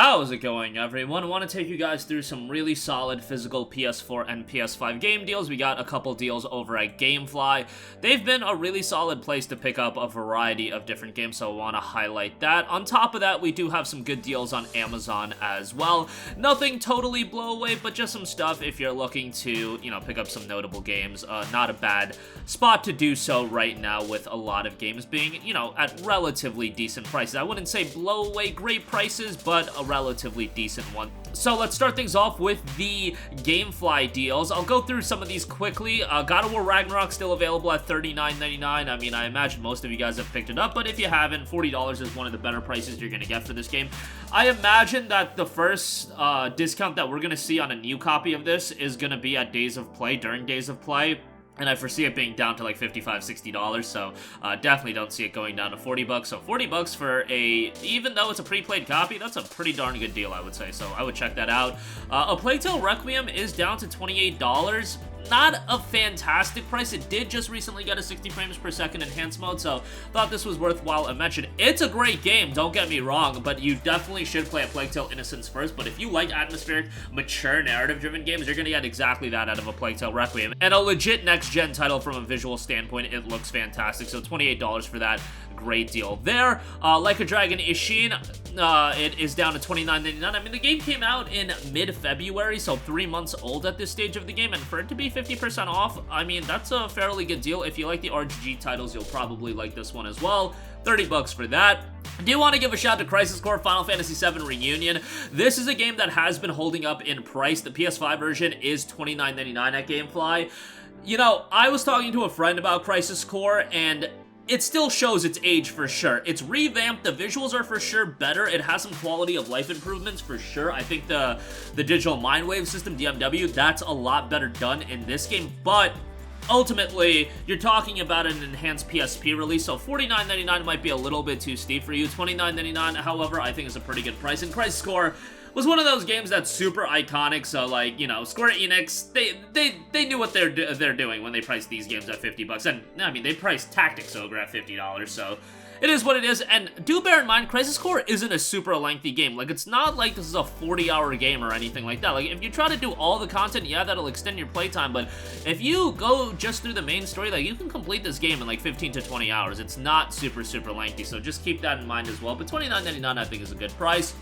How's it going, everyone? I want to take you guys through some really solid physical PS4 and PS5 game deals. We got a couple deals over at GameFly. They've been a really solid place to pick up a variety of different games, so I want to highlight that. On top of that, we do have some good deals on Amazon as well. Nothing totally blow away, but just some stuff if you're looking to, pick up some notable games. Not a bad spot to do so right now with a lot of games being, at relatively decent prices. I wouldn't say blow away great prices, but a relatively decent one. So let's start things off with the GameFly deals. I'll go through some of these quickly. God of War Ragnarok still available at $39.99. I mean, I imagine most of you guys have picked it up, but if you haven't, $40 is one of the better prices you're going to get for this game. I imagine that the first discount that we're going to see on a new copy of this is going to be at Days of Play, during Days of Play. And I foresee it being down to like $55, $60, so definitely don't see it going down to $40. So $40 for even though it's a pre-played copy, that's a pretty darn good deal, I would say. So I would check that out. A Plague Tale Requiem is down to $28. Not a fantastic price. It did just recently get a 60 frames per second enhanced mode, so thought this was worthwhile a mention. It's a great game, don't get me wrong, but you definitely should play a Plague Tale Innocence first. But if you like atmospheric, mature, narrative-driven games, you're gonna get exactly that out of a Plague Tale Requiem. And a legit next-gen title from a visual standpoint, it looks fantastic, so $28 for that. Great deal there. Like a Dragon Ishin, it is down to $29.99. I mean, the game came out in mid-February, so 3 months old at this stage of the game, and for it to be 50% off, I mean, that's a fairly good deal. If you like the RGG titles, you'll probably like this one as well. $30 for that. I do want to give a shout to Crisis Core Final Fantasy VII Reunion. This is a game that has been holding up in price. The PS5 version is $29.99 at GameFly. I was talking to a friend about Crisis Core, and it still shows its age for sure. It's revamped, the visuals are for sure better, it has some quality of life improvements for sure. I think the digital mind wave system, DMW, that's a lot better done in this game, but ultimately, you're talking about an enhanced PSP release, so $49.99 might be a little bit too steep for you. $29.99, however, I think is a pretty good price, and Crisis Core was one of those games that's super iconic, so like, Square Enix, they knew what they're doing when they priced these games at $50, and I mean, they priced Tactics Ogre at $50, so it is what it is. And do bear in mind, Crisis Core isn't a super lengthy game. Like, it's not like this is a 40-hour game or anything like that. Like, if you try to do all the content, yeah, that'll extend your playtime, but if you go just through the main story, like, you can complete this game in like 15 to 20 hours. It's not super lengthy, so just keep that in mind as well. But $29.99 I think is a good price.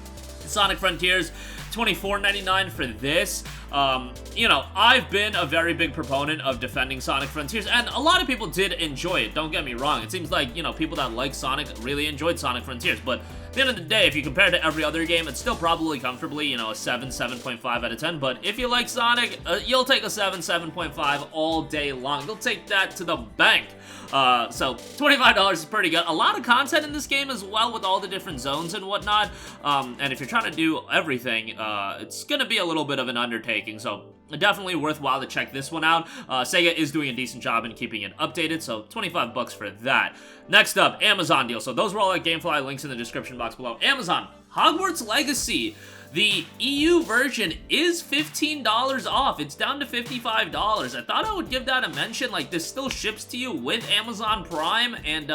Sonic Frontiers, $24.99 for this. I've been a very big proponent of defending Sonic Frontiers, and a lot of people did enjoy it, don't get me wrong. It seems like, people that like Sonic really enjoyed Sonic Frontiers, but at the end of the day, if you compare it to every other game, it's still probably comfortably, a 7, 7.5 out of 10, but if you like Sonic, you'll take a 7, 7.5 all day long. You'll take that to the bank. So $25 is pretty good. A lot of content in this game as well with all the different zones and whatnot, and if you're trying to do everything, it's gonna be a little bit of an undertaking, so definitely worthwhile to check this one out. Sega is doing a decent job in keeping it updated, so $25 for that. Next up, Amazon deal. So those were all at GameFly, links in the description box below. Amazon, Hogwarts Legacy. The EU version is $15 off. It's down to $55. I thought I would give that a mention. Like, this still ships to you with Amazon Prime, and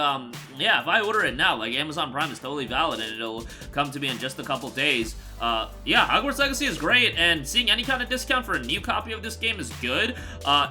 yeah, if I order it now, like, Amazon Prime is totally valid, and it'll come to me in just a couple days. Yeah, Hogwarts Legacy is great, and seeing any kind of discount for a new copy of this game is good.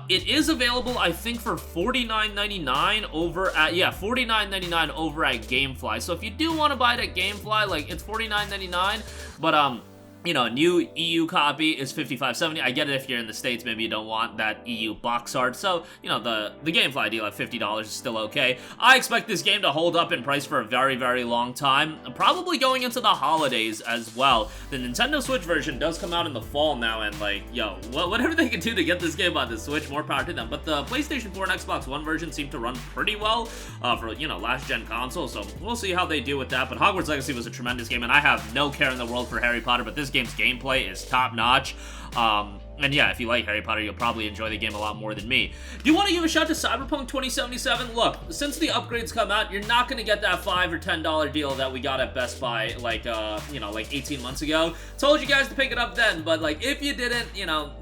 It is available, I think, for $49.99 over at, yeah, $49.99 over at GameFly. So if you do want to buy it at GameFly, like, it's $49.99, but, new EU copy is $55.70. I get it if you're in the States, maybe you don't want that EU box art, so, the GameFly deal at $50 is still okay. I expect this game to hold up in price for a very, very long time, probably going into the holidays as well. The Nintendo Switch version does come out in the fall now, and, like, whatever they can do to get this game on the Switch, more power to them. But the PlayStation 4 and Xbox One version seem to run pretty well for, last-gen console, so we'll see how they do with that. But Hogwarts Legacy was a tremendous game, and I have no care in the world for Harry Potter, but this game's gameplay is top-notch. And yeah, if you like Harry Potter, you'll probably enjoy the game a lot more than me. Do you want to give a shout to Cyberpunk 2077? Look, since the upgrades come out, you're not going to get that $5 or $10 deal that we got at Best Buy, like, like 18 months ago. Told you guys to pick it up then, but, like, if you didn't,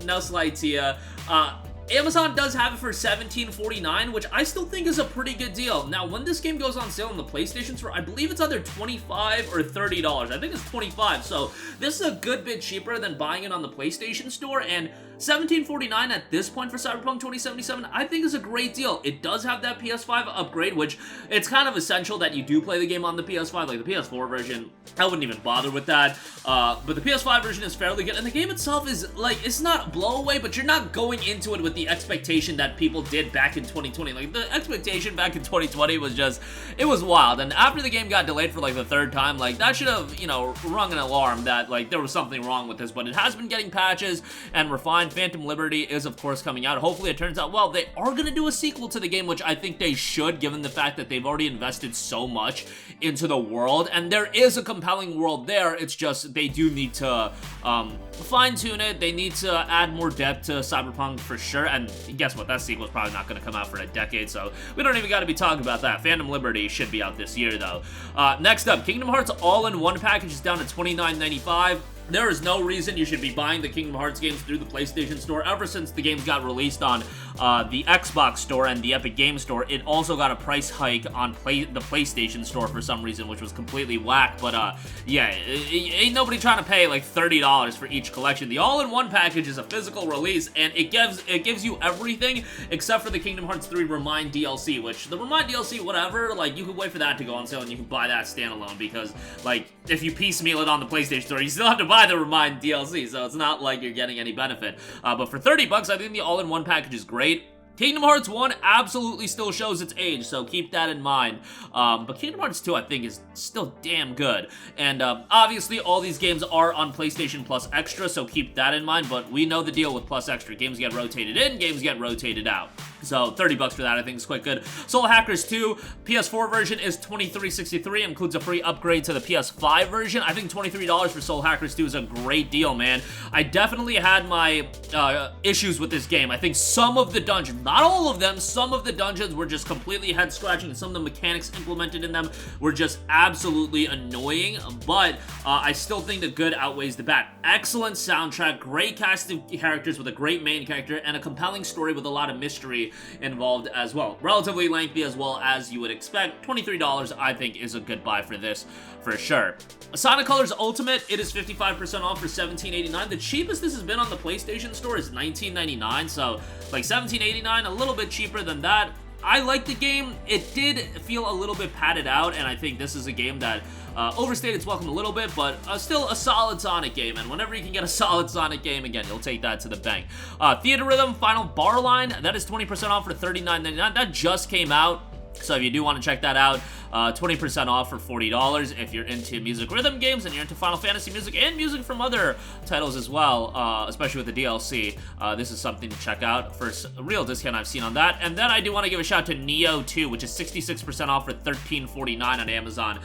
no slight to you. Amazon does have it for $17.49, which I still think is a pretty good deal. Now, when this game goes on sale on the PlayStation Store, I believe it's either $25 or $30. I think it's $25, so this is a good bit cheaper than buying it on the PlayStation Store, and $17.49 at this point for Cyberpunk 2077, I think is a great deal. It does have that PS5 upgrade, which it's kind of essential that you do play the game on the PS5, like the PS4 version. I wouldn't even bother with that, but the PS5 version is fairly good, and the game itself is, like, it's not blow-away, but you're not going into it with the expectation that people did back in 2020. Like, the expectation back in 2020 was just, it was wild, and after the game got delayed for, like, the third time, like, that should have, you know, rung an alarm that, like, there was something wrong with this, but it has been getting patches and refined. Phantom Liberty is, of course, coming out. Hopefully it turns out well. They are going to do a sequel to the game, which I think they should, given the fact that they've already invested so much into the world, and there is a compelling world there. It's just they do need to fine-tune it. They need to add more depth to Cyberpunk for sure, and guess what? That sequel is probably not going to come out for a decade, so we don't even got to be talking about that. Phantom Liberty should be out this year, though. Next up, Kingdom Hearts All-in-One package is down to $29.95. There is no reason you should be buying the Kingdom Hearts games through the PlayStation Store. Ever since the games got released on the Xbox Store and the Epic Games Store, it also got a price hike on the PlayStation Store for some reason, which was completely whack. But yeah, ain't nobody trying to pay like $30 for each collection. The All-in-One package is a physical release, and it gives you everything except for the Kingdom Hearts 3 Remind DLC, which the Remind DLC, whatever, like, you could wait for that to go on sale and you can buy that standalone, because, like, if you piecemeal it on the PlayStation Store, you still have to buy the Remind DLC, so it's not like you're getting any benefit. But for $30, I think the All-in-One package is great. Kingdom Hearts 1 absolutely still shows its age, so keep that in mind. But Kingdom Hearts 2, I think, is still damn good. And obviously, all these games are on PlayStation Plus Extra, so keep that in mind. But we know the deal with Plus Extra. Games get rotated in, games get rotated out. So $30 for that, I think, is quite good. Soul Hackers 2, PS4 version is $23.63, includes a free upgrade to the PS5 version. I think $23 for Soul Hackers 2 is a great deal, man. I definitely had my issues with this game. I think some of the dungeons, not all of them, some of the dungeons were just completely head-scratching, and some of the mechanics implemented in them were just absolutely annoying, but I still think the good outweighs the bad. Excellent soundtrack, great cast of characters with a great main character, and a compelling story with a lot of mystery involved as well. Relatively lengthy as well, as you would expect. $23, I think, is a good buy for this, for sure. Sonic Colors Ultimate, it is 55% off for $17.89. The cheapest this has been on the PlayStation Store is $19.99, so like $17.89, a little bit cheaper than that. I like the game. It did feel a little bit padded out, and I think this is a game that overstayed its welcome a little bit, but still a solid Sonic game, and whenever you can get a solid Sonic game, again, you'll take that to the bank. Theatrhythm Final Bar Line, that is 20% off for $39.99. That just came out, so if you do want to check that out, 20% off for $40 if you're into music rhythm games and you're into Final Fantasy music and music from other titles as well, especially with the DLC. This is something to check out. First real discount I've seen on that. And then I do want to give a shout out to Nioh 2, which is 66% off for $13.49 on Amazon.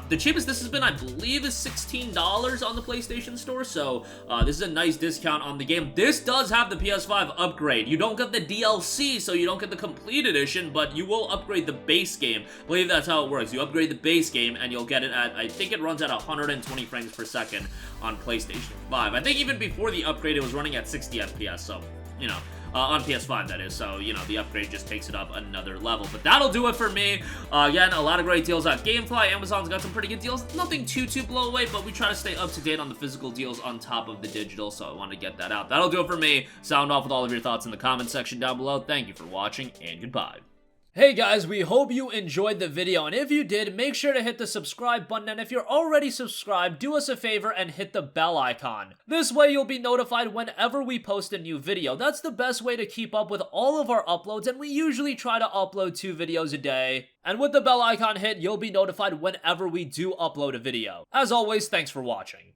The cheapest this has been, I believe, is $16 on the PlayStation Store, so this is a nice discount on the game. This does have the PS5 upgrade. You don't get the DLC, so you don't get the complete edition, but you will upgrade the base game. I believe that's how it works. You upgrade the base game and you'll get it at, I think it runs at 120 frames per second on PlayStation 5. I think even before the upgrade it was running at 60 FPS, so, you know, on PS5 that is, so, you know, the upgrade just takes it up another level. But that'll do it for me. Again, a lot of great deals at GameFly. Amazon's got some pretty good deals. Nothing too blow away, but we try to stay up to date on the physical deals on top of the digital, so I want to get that out. That'll do it for me. Sound off with all of your thoughts in the comment section down below. Thank you for watching, and goodbye. Hey guys, we hope you enjoyed the video, and if you did, make sure to hit the subscribe button, and if you're already subscribed, do us a favor and hit the bell icon. This way you'll be notified whenever we post a new video. That's the best way to keep up with all of our uploads, and we usually try to upload 2 videos a day. And with the bell icon hit, you'll be notified whenever we do upload a video. As always, thanks for watching.